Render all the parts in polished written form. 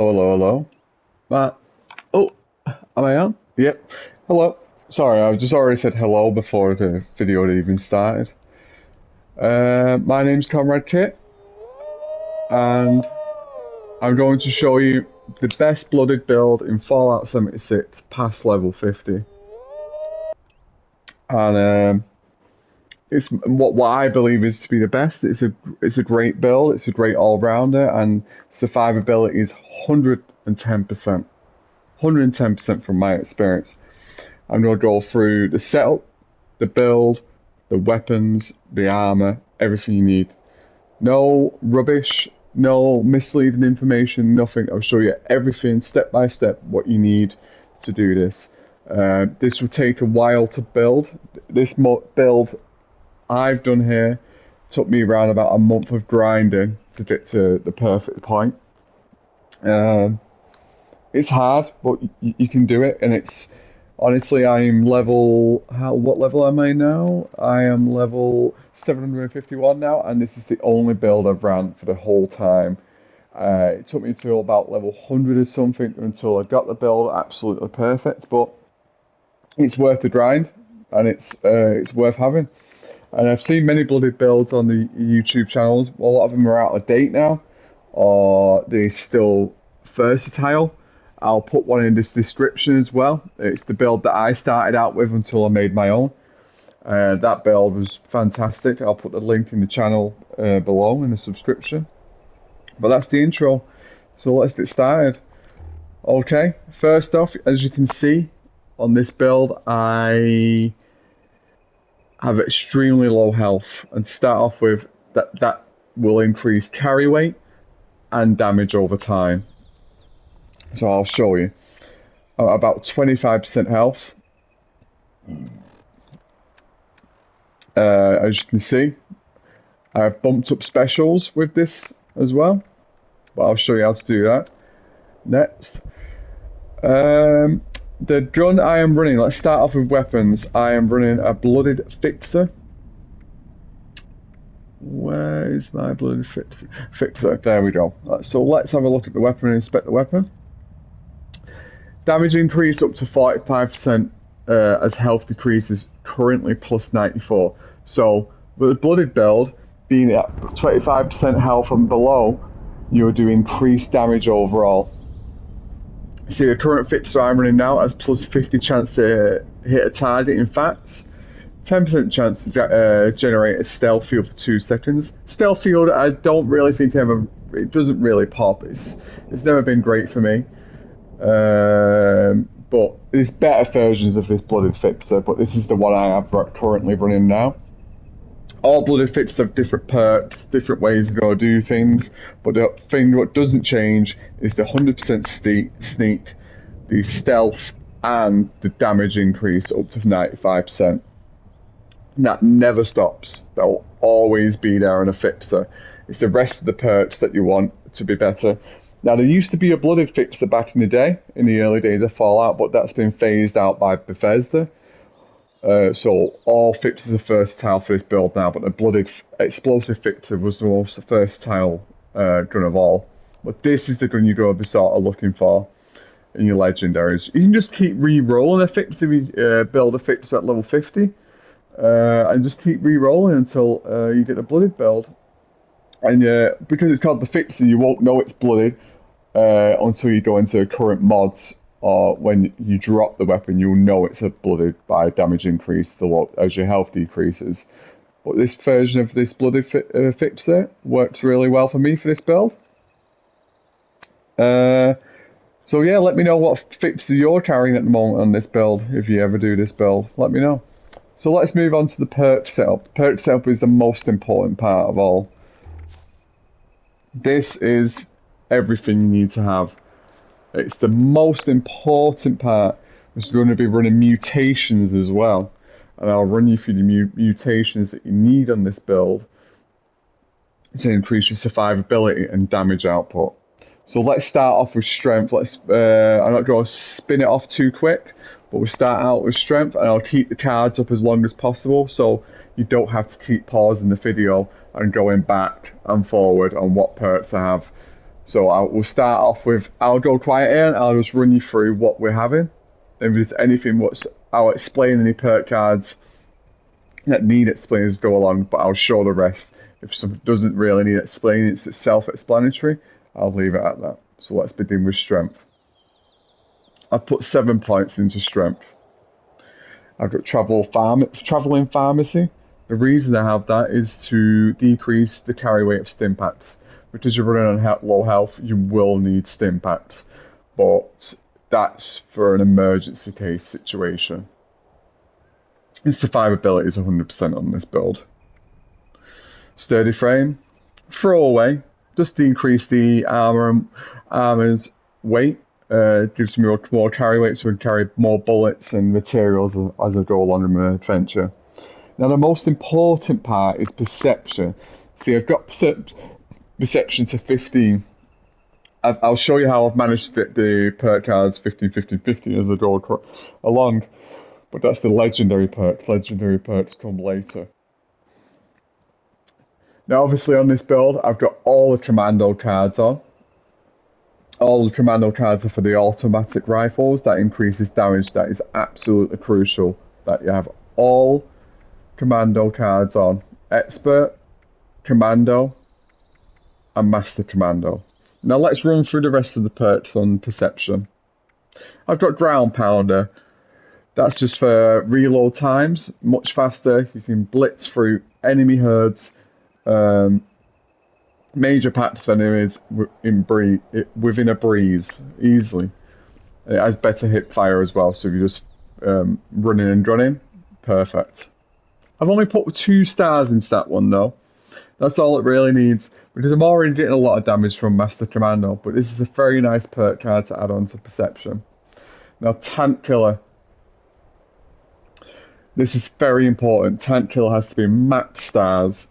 Hello, hello. Matt. Oh, am I on? Yep. Hello. Sorry, I just already said hello before the video had even started. My name's Comrade Kit, and I'm going to show you the best blooded build in Fallout 76 past level 50. And it's what I believe is to be the best. It's a great build. It's a great all rounder, and survivability is 110%. 110% from my experience. I'm going to go through the setup, the build, the weapons, the armor, everything you need. No rubbish, no misleading information, nothing. I'll show you everything step by step what you need to do this. This will take a while to build. This build I've done here took me around about a month of grinding to get to the perfect point. It's hard, but you can do it, and it's honestly I'm level what level am I now? I am level 751 now, and this is the only build I've ran for the whole time. It took me to about level 100 or something until I got the build absolutely perfect, but it's worth the grind, and it's worth having. And I've seen many blooded builds on the YouTube channels. A lot of them are out of date now, or they're still versatile. I'll put one in this description as well. It's the build that I started out with until I made my own. That build was fantastic. I'll put the link in the channel below in the subscription. But that's the intro. So let's get started. Okay, first off, as you can see on this build, I have extremely low health. And to start off with, that will increase carry weight and damage over time. So I'll show you. About 25% health. As you can see, I've bumped up specials with this as well. But I'll show you how to do that next. The gun I am running, let's start off with weapons. I am running a Bloodied Fixer. Where is my Bloodied Fixer? There we go. So let's have a look at the weapon and inspect the weapon. Damage increase up to 45% as health decreases, currently plus 94. So with a Blooded build, being at 25% health and below, you'll do increased damage overall. See, the current fixer I'm running now has plus 50 chance to hit a target in facts, 10% chance to generate a stealth field for 2 seconds. Stealth field, I don't really think it doesn't really pop. It's never been great for me. But there's better versions of this Blooded Fixer, but this is the one I have currently running now. All Blooded Fixers have different perks, different ways to go do things, but the thing what doesn't change is the 100% sneak, the stealth, and the damage increase up to 95%. That never stops. That will always be there in a Fixer. It's the rest of the perks that you want to be better. Now, there used to be a Blooded Fixer back in the day, in the early days of Fallout, but that's been phased out by Bethesda. So all fixers are versatile for this build now, but the Blooded Explosive Fixer was the most versatile gun of all. But this is the gun you're going to be sort of looking for in your legendaries. You can just keep re-rolling a fixer, build a fixer at level 50, and just keep re-rolling until you get a Blooded build. And because it's called the Fixer, you won't know it's Blooded until you go into current mods, or when you drop the weapon, you'll know it's a Blooded by damage increase as your health decreases. But this version of this Blooded Fixer works really well for me for this build. So yeah, let me know what fixer you're carrying at the moment on this build, if you ever do this build. Let me know. So let's move on to the perk setup. The perk setup is the most important part of all. This is everything you need to have. It's the most important part. We're going to be running mutations as well, and I'll run you through the mutations that you need on this build to increase your survivability and damage output. So let's start off with strength. I'm not going to spin it off too quick, but we'll start out with strength, and I'll keep the cards up as long as possible so you don't have to keep pausing the video and going back and forward on what perks I have. So we'll start off with, I'll go quiet here and I'll just run you through what we're having. If there's anything I'll explain any perk cards that need explaining as go along, but I'll show the rest. If something doesn't really need explaining, it's self-explanatory, I'll leave it at that. So let's begin with strength. I've put 7 points into strength. I've got traveling pharmacy. The reason I have that is to decrease the carry weight of stim packs. Because you're running on low health, you will need stim packs, but that's for an emergency case situation. Its survivability is 100% on this build. Sturdy frame, throwaway, just to increase the armor's weight. Gives me more carry weight, so we can carry more bullets and materials as I go along in my adventure. Now the most important part is perception. See, I've got perception to 15. I'll show you how I've managed to get the perk cards 15, 15, 15 as I go along. But that's the legendary perks. Legendary perks come later. Now, obviously, on this build, I've got all the commando cards on. All the commando cards are for the automatic rifles. That increases damage. That is absolutely crucial that you have all commando cards on. Expert, commando, and master commando. Now, let's run through the rest of the perks on perception. I've got ground pounder. That's just for reload times, much faster. You can blitz through enemy herds, major packs of enemies within a breeze, easily. And it has better hip fire as well, so if you're just running and gunning, perfect. I've only put 2 stars into that one though. That's all it really needs, because I'm already getting a lot of damage from Master Commando, but this is a very nice perk card to add on to Perception. Now, Tank Killer. This is very important. Tank Killer has to be max stars.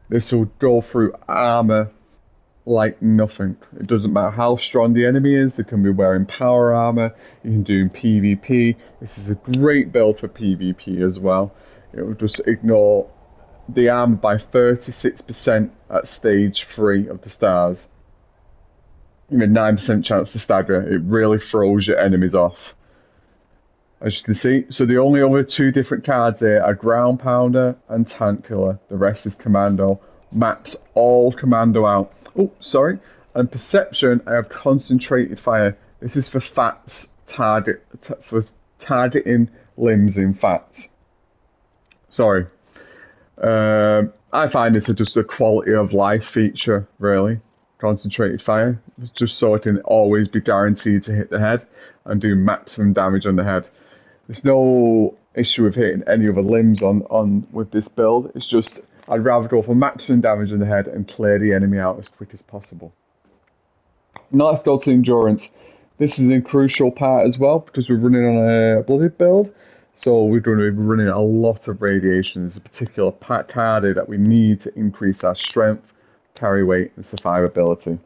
This will go through armor like nothing. It doesn't matter how strong the enemy is. They can be wearing power armor. You can do PvP. This is a great build for PvP as well. It will just ignore the armor by 36% at stage 3 of the stars. You have a 9% chance to stagger. It really throws your enemies off. As you can see, so the only other 2 different cards here are Ground Pounder and Tank Killer. The rest is Commando. Max all Commando out. Oh, sorry. And Perception, I have Concentrated Fire. This is for FATs, for targeting limbs in FATs. Sorry. I find this just a quality of life feature, really. Concentrated Fire. Just so it can always be guaranteed to hit the head and do maximum damage on the head. There's no issue with hitting any other limbs on with this build. It's just I'd rather go for maximum damage on the head and clear the enemy out as quick as possible. Now let's go to endurance. This is a crucial part as well because we're running on a Bloodied build. So we're going to be running a lot of radiation. There's a particular pack card that we need to increase our strength, carry weight, and survivability.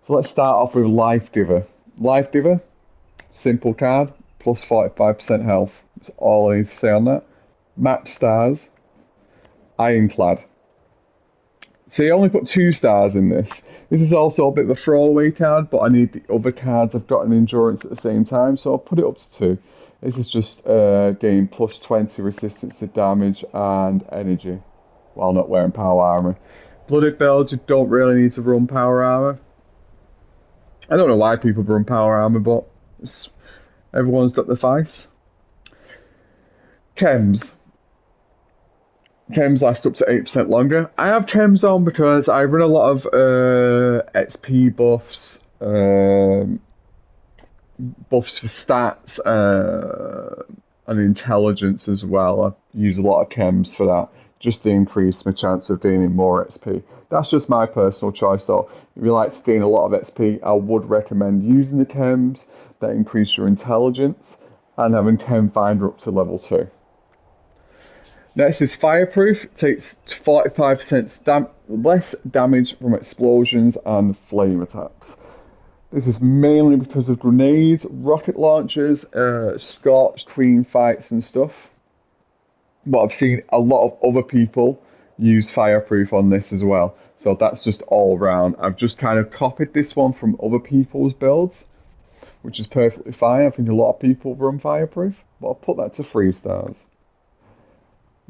So let's start off with Life Giver. Life Giver, simple card. Plus 45% health. That's all I need to say on that. Max stars. Ironclad. See, I only put 2 stars in this. This is also a bit of a throwaway card, but I need the other cards I've got in endurance at the same time, so I'll put it up to 2. This is just gain plus 20 resistance to damage and energy while not wearing power armor. Blooded builds, you don't really need to run power armor. I don't know why people run power armor, but everyone's got the vice. Chems. Chems last up to 8% longer. I have chems on because I run a lot of XP buffs, buffs for stats, and intelligence as well. I use a lot of chems for that, just to increase my chance of gaining more XP. That's just my personal choice though. If you like to gain a lot of XP, I would recommend using the chems that increase your intelligence and having Chem Finder up to level 2. Next is Fireproof. It takes 45% less damage from explosions and flame attacks. This is mainly because of grenades, rocket launchers, Scorched Queen fights and stuff. But I've seen a lot of other people use fireproof on this as well. So that's just all round. I've just kind of copied this one from other people's builds, which is perfectly fine. I think a lot of people run fireproof, but I'll put that to 3 stars.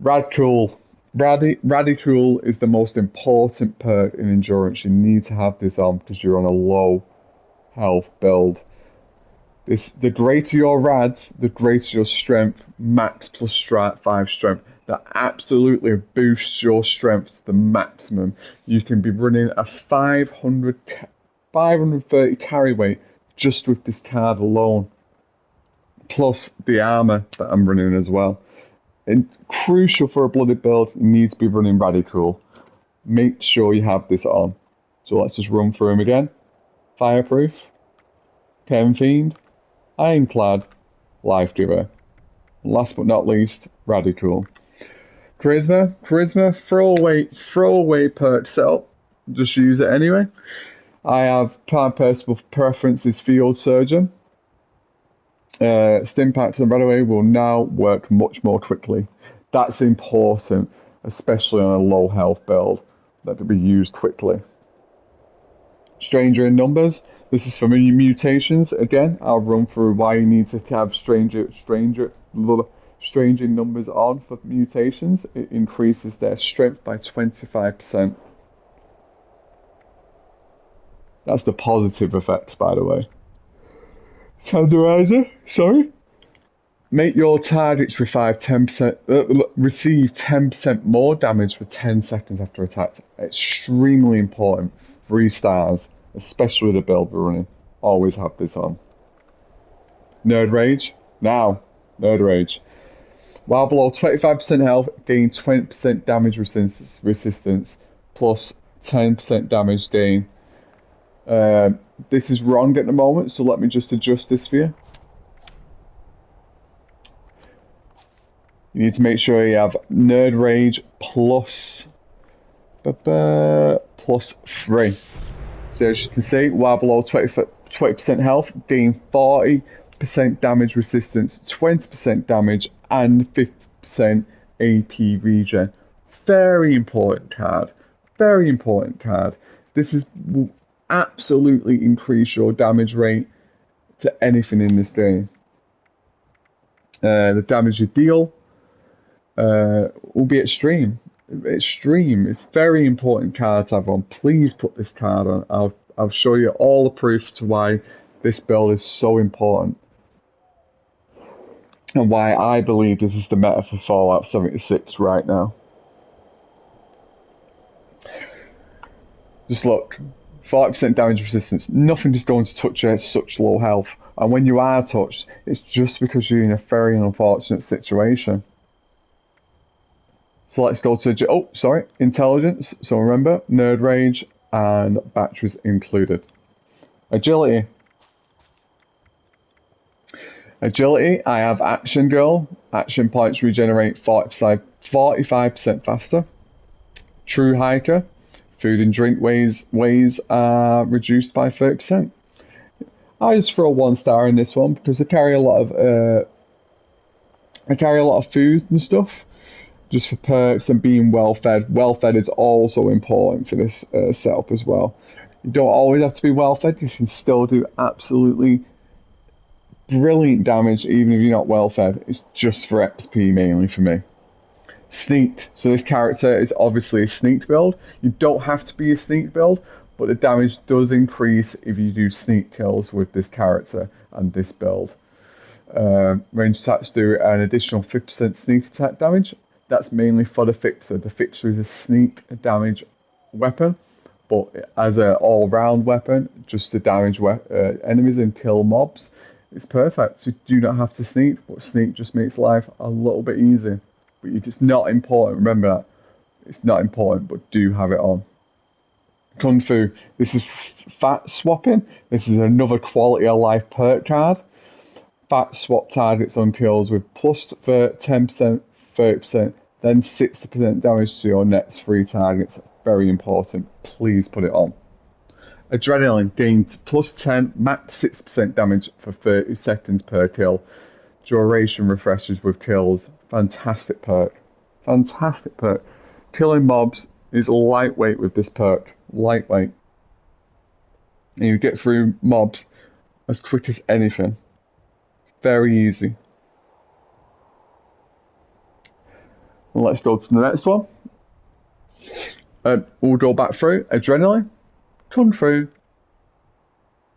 Radcool. Radicool is the most important perk in endurance. You need to have this on because you're on a low health build. The greater your rads, the greater your strength, max plus strat 5 strength. That absolutely boosts your strength to the maximum. You can be running a 530 carry weight just with this card alone. Plus the armor that I'm running as well. And crucial for a Bloodied build, you need to be running Radicool. Make sure you have this on. So let's just run through them again. Fireproof, Chem Fiend, Ironclad, Life Giver. Last but not least, Radicool. Charisma, throwaway perk setup. Just use it anyway. I have my personal preference is Field Surgeon. Stimpact and Runaway will now work much more quickly. That's important, especially on a low health build, that to be used quickly. Stranger in Numbers. This is for Mutations. Again, I'll run through why you need to have Stranger in Numbers on for Mutations. It increases their strength by 25%. That's the positive effect, by the way. Tenderizer, sorry. Make your targets receive 10% more damage for 10 seconds after attack. Extremely important. 3 stars, especially the build we're running. Always have this on. Nerd Rage. Now, Nerd Rage. While below 25% health, gain 20% damage resistance plus 10% damage gain. This is wrong at the moment, so let me just adjust this for you. You need to make sure you have Nerd Rage plus 3. So as you can see, while below 20% health, gain 40% damage resistance, 20% damage, and 50% AP regen. Very important card. Very important card. This will absolutely increase your damage rate to anything in this game. The damage you deal will be extreme. It's very important card to have on. Please put this card on. I'll show you all the proof to why this build is so important and why I believe this is the meta for Fallout 76 right now. Just look, 40% damage resistance. Nothing is going to touch you at such low health, and when you are touched, it's just because you're in a very unfortunate situation. So let's go to intelligence. So remember, Nerd Rage and batteries included. Agility. I have Action Girl. Action points regenerate 45% faster. True Hiker. Food and drink ways are reduced by 30%. I just throw 1 star in this one because I carry a lot of food and stuff. Just for perks and being well fed. Well fed is also important for this setup as well. You don't always have to be well fed. You can still do absolutely brilliant damage even if you're not well fed. It's just for XP mainly for me. Sneak. So this character is obviously a sneak build. You don't have to be a sneak build, but the damage does increase if you do sneak kills with this character and this build. Range attacks do an additional 50% sneak attack damage. That's mainly for the Fixer. The Fixer is a sneak damage weapon, but as an all-round weapon, just to damage enemies and kill mobs, it's perfect. You do not have to sneak, but sneak just makes life a little bit easier. But it's not important. Remember that. It's not important, but do have it on. Kung Fu. This is fat swapping. This is another quality of life perk card. Fat swap targets on kills with plus 10%, 30%, then 60% damage to your next 3 targets. Very important. Please put it on. Adrenaline gained plus 10, max 6% damage for 30 seconds per kill. Duration refreshes with kills. Fantastic perk. Fantastic perk. killing mobs is lightweight with this perk. Lightweight. And you get through mobs as quick as anything. Very easy. And let's go to the next one. We'll go back through. Adrenaline, Kung Fu,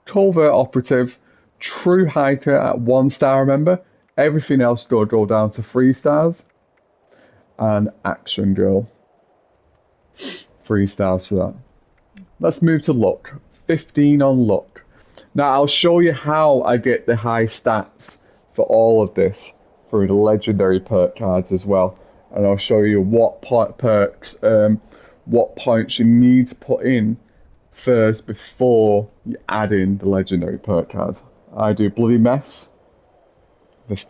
Covert Operative, True Hiker at 1 star, remember. Everything else will go down to 3 stars. And Action Girl. 3 stars for that. Let's move to luck. 15 on luck. Now I'll show you how I get the high stats for all of this through the legendary perk cards as well. And I'll show you what what points you need to put in first before you add in the legendary perk cards. I do Bloody Mess. The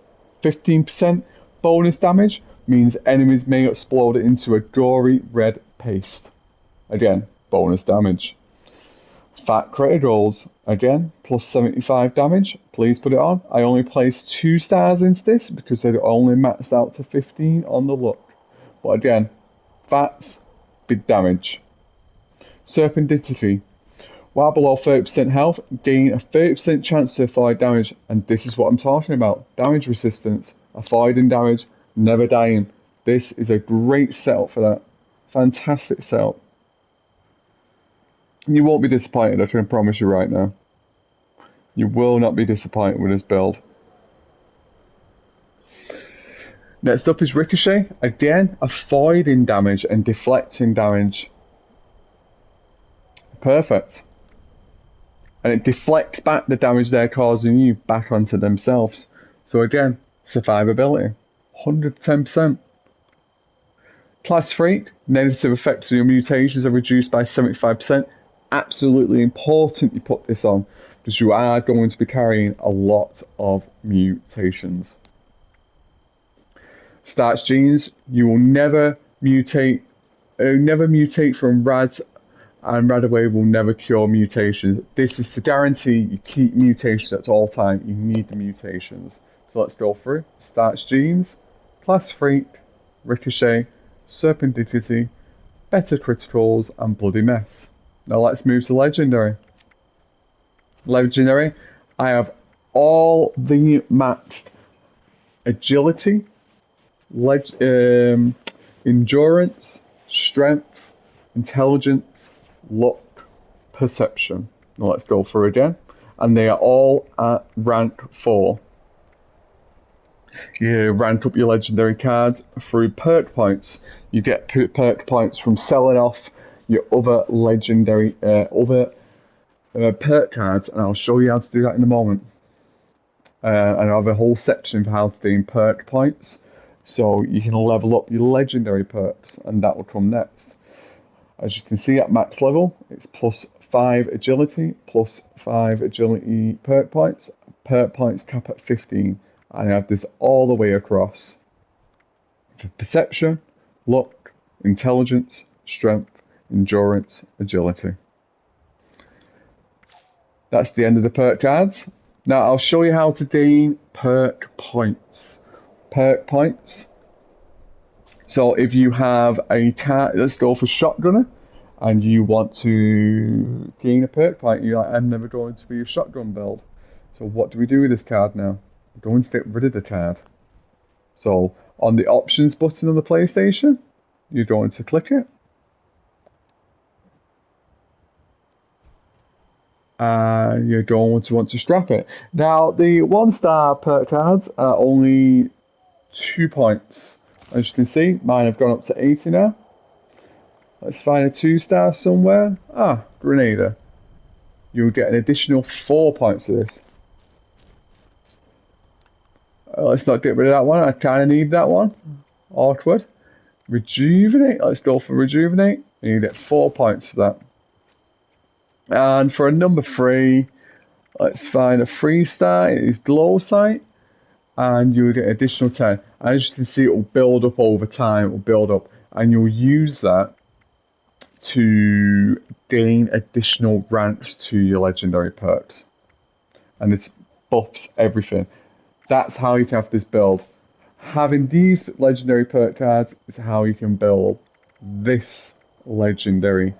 15% bonus damage means enemies may explode into a gory red paste. Again, bonus damage. Fat Crater Rolls, again, plus 75 damage. Please put it on. I only placed 2 stars into this because it only maxed out to 15 on the luck. But again, fats, big damage. Serpentity. While below 30% health, gain a 30% chance to avoid damage. And this is what I'm talking about. Damage resistance. Avoiding damage, never dying. This is a great setup for that. Fantastic setup. You won't be disappointed, I can promise you right now. You will not be disappointed with this build. Next up is Ricochet. Again, avoiding damage and deflecting damage. Perfect. And it deflects back the damage they're causing you back onto themselves. So again, survivability. 110%. Class Freak. Negative effects of your mutations are reduced by 75%. Absolutely important you put this on because you are going to be carrying a lot of mutations. Starch Genes, you will never mutate from Rad, and Radaway will never cure mutations. This is to guarantee you keep mutations at all time. You need the mutations. So let's go through. Starch Genes, Class Freak, Ricochet, Serpentity, Better Criticals, and Bloody Mess. Now let's move to Legendary. Legendary, I have all the maxed Agility, Endurance, Strength, Intelligence, Luck, Perception. Now let's go through again. And they are all at rank 4. You rank up your Legendary cards through perk points. You get perk points from selling off your other legendary perk cards, and I'll show you how to do that in a moment. And I have a whole section for how to gain perk points, so you can level up your legendary perks, and that will come next. As you can see at max level, it's plus 5 agility, plus 5 agility perk points. Perk points cap at 15, and I have this all the way across. For perception, luck, intelligence, strength, endurance, agility. That's the end of the perk cards. Now I'll show you how to gain perk points. Perk points. So if you have a card, let's go for Shotgunner, and you want to gain a perk point, you're like, I'm never going to be a shotgun build. So what do we do with this card now? We're going to get rid of the card. So on the options button on the PlayStation, you're going to click it. You're going to want to strap it. Now, the 1-star perk cards are only 2 points. As you can see, mine have gone up to 80 now. Let's find a 2-star somewhere. Grenada. You'll get an additional 4 points of this. Let's not get rid of that one. I kind of need that one. Awkward. Rejuvenate. Let's go for Rejuvenate. And you get 4 points for that. And for a number 3, let's find a 3-star. It is Glow Sight, and you'll get an additional 10. As you can see, it will build up over time. It will build up, and you'll use that to gain additional ranks to your legendary perks. And this buffs everything. That's how you can have this build. Having these legendary perk cards is how you can build this legendary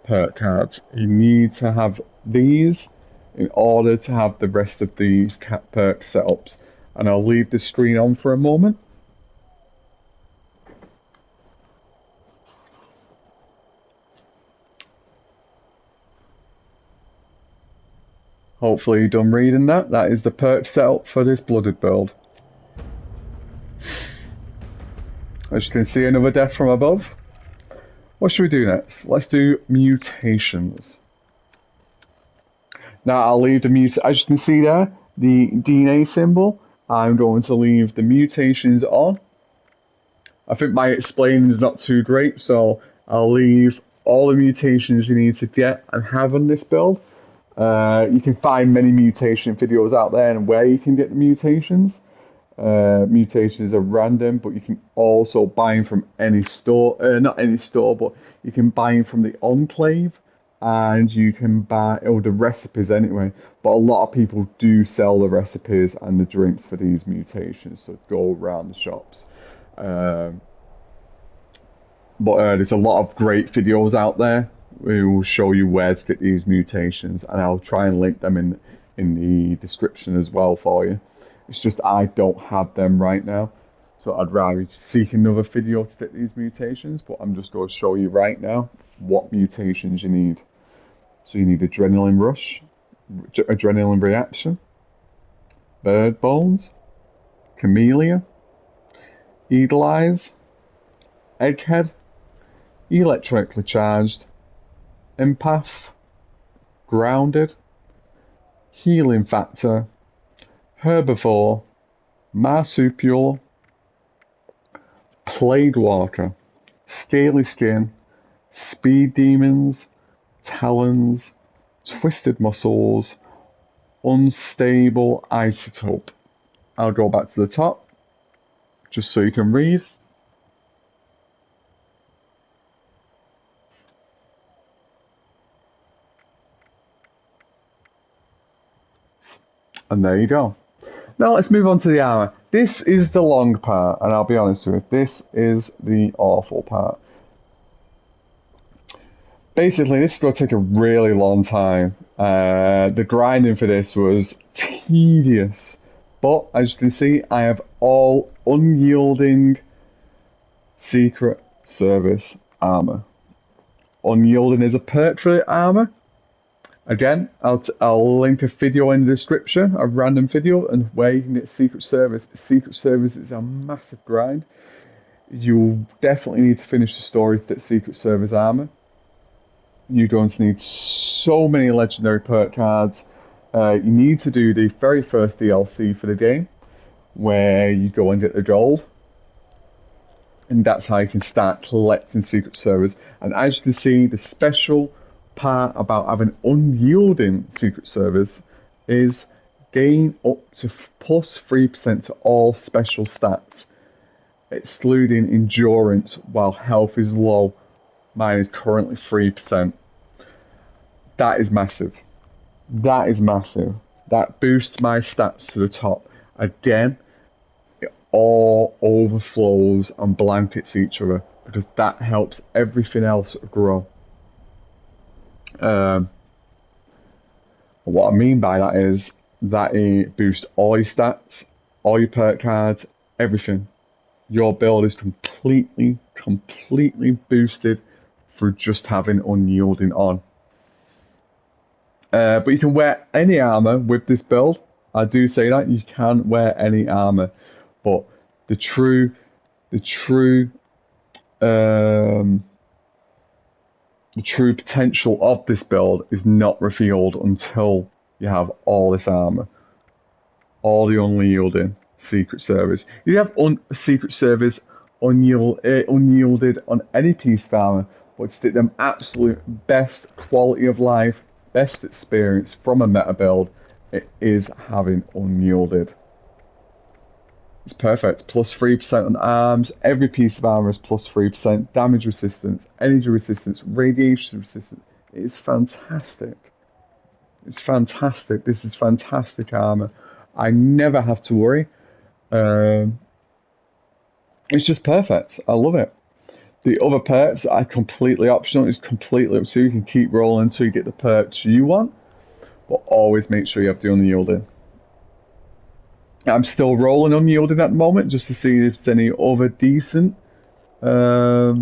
perk cards. You need to have these in order to have the rest of these perk setups. And I'll leave the screen on for a moment. Hopefully you're done reading that. That is the perk setup for this Bloodied build. As you can see, another death from above. What should we do next? Let's do Mutations. Now I'll leave the as you can see there, the DNA symbol. I'm going to leave the Mutations on. I think my explaining is not too great, so I'll leave all the mutations you need to get and have on this build. You can find many mutation videos out there and where you can get the mutations. Mutations are random, but you can also buy them from any store. Not any store, but you can buy them from the Enclave, and you can buy the recipes anyway. But a lot of people do sell the recipes and the drinks for these mutations, so go around the shops. But there's a lot of great videos out there who will show you where to get these mutations, and I'll try and link them in the description as well for you. It's just I don't have them right now, so I'd rather seek another video to get these mutations, but I'm just going to show you right now what mutations you need. So you need Adrenaline Rush, Adrenaline Reaction, Bird Bones, Camellia, Eagle Eyes, Egghead, Electrically Charged, Empath, Grounded, Healing Factor, Herbivore, Marsupial, Plague Walker, Scaly Skin, Speed Demons, Talons, Twisted Muscles, Unstable Isotope. I'll go back to the top, just so you can read. And there you go. Now let's move on to the armor. This is the long part, and I'll be honest with you, this is the awful part. Basically, this is going to take a really long time. The grinding for this was tedious. But as you can see, I have all unyielding Secret Service armor. Unyielding is a perk for the armor. Again, I'll link a video in the description, a random video, and where you can get Secret Service. Secret Service is a massive grind. You'll definitely need to finish the story to get Secret Service armor. You're going to need so many legendary perk cards. You need to do the very first DLC for the game, where you go and get the gold. And that's how you can start collecting Secret Service. And as you can see, the special part about having unyielding Secret Service is gain up to plus 3% to all special stats, excluding endurance while health is low. Mine is currently 3%. That is massive. That is massive. That boosts my stats to the top. Again, it all overflows and blankets each other because that helps everything else grow. What I mean by that is that it boosts all your stats, all your perk cards, everything. Your build is completely boosted through just having unyielding on. But you can wear any armor with this build. I do say that you can wear any armor, but the true potential of this build is not revealed until you have all this armor, all the unyielding Secret Service. You have Secret Service unyielded on any piece of armor, but to get them absolute best quality of life, best experience from a meta build, it is having unyielded. It's perfect. Plus 3% on arms. Every piece of armor is plus 3%. Damage resistance, energy resistance, radiation resistance. It is fantastic. It's fantastic. This is fantastic armor. I never have to worry. It's just perfect. I love it. The other perks are completely optional. It's completely up to you. You can keep rolling until you get the perks you want, but always make sure you have the unyielding. I'm still rolling unyielding at the moment just to see if there's any other decent perks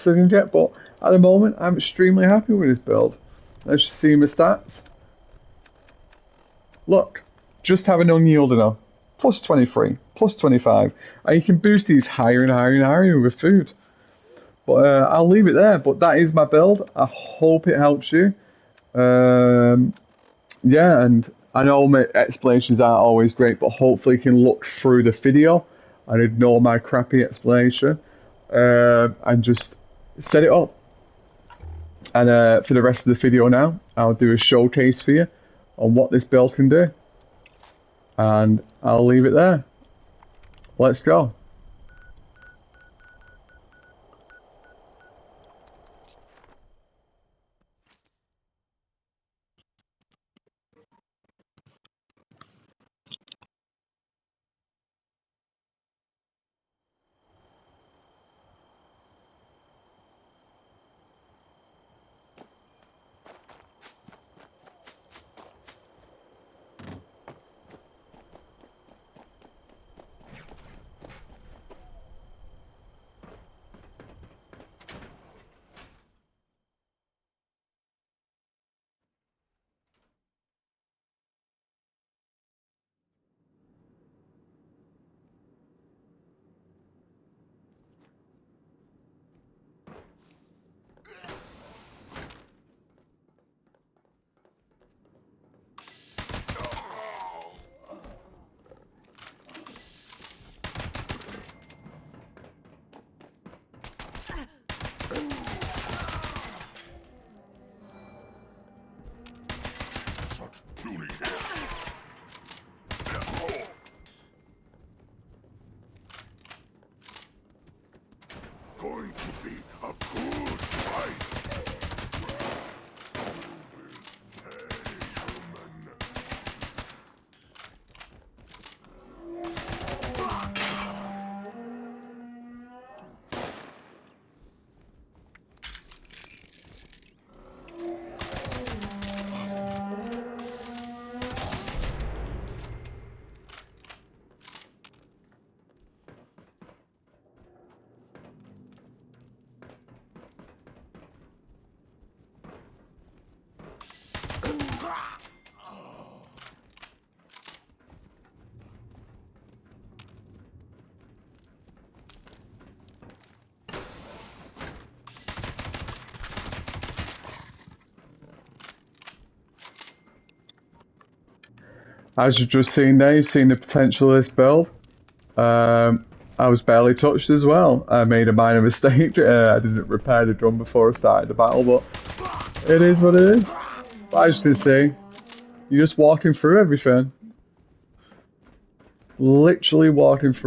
I can get, but at the moment I'm extremely happy with this build. Let's just see my stats. Look, just have an unyielding now. Plus 23, plus 25, and you can boost these higher and higher and higher with food. But I'll leave it there, but that is my build. I hope it helps you. Yeah, and I know my explanations aren't always great, but hopefully you can look through the video and ignore my crappy explanation and just set it up. And for the rest of the video now, I'll do a showcase for you on what this build can do. And I'll leave it there. Let's go. Going to be a good fight. As you've just seen there, you've seen the potential of this build. I was barely touched as well. I made a minor mistake. I didn't repair the drum before I started the battle, but it is what it is. But as you can see, you're just walking through everything. Literally walking through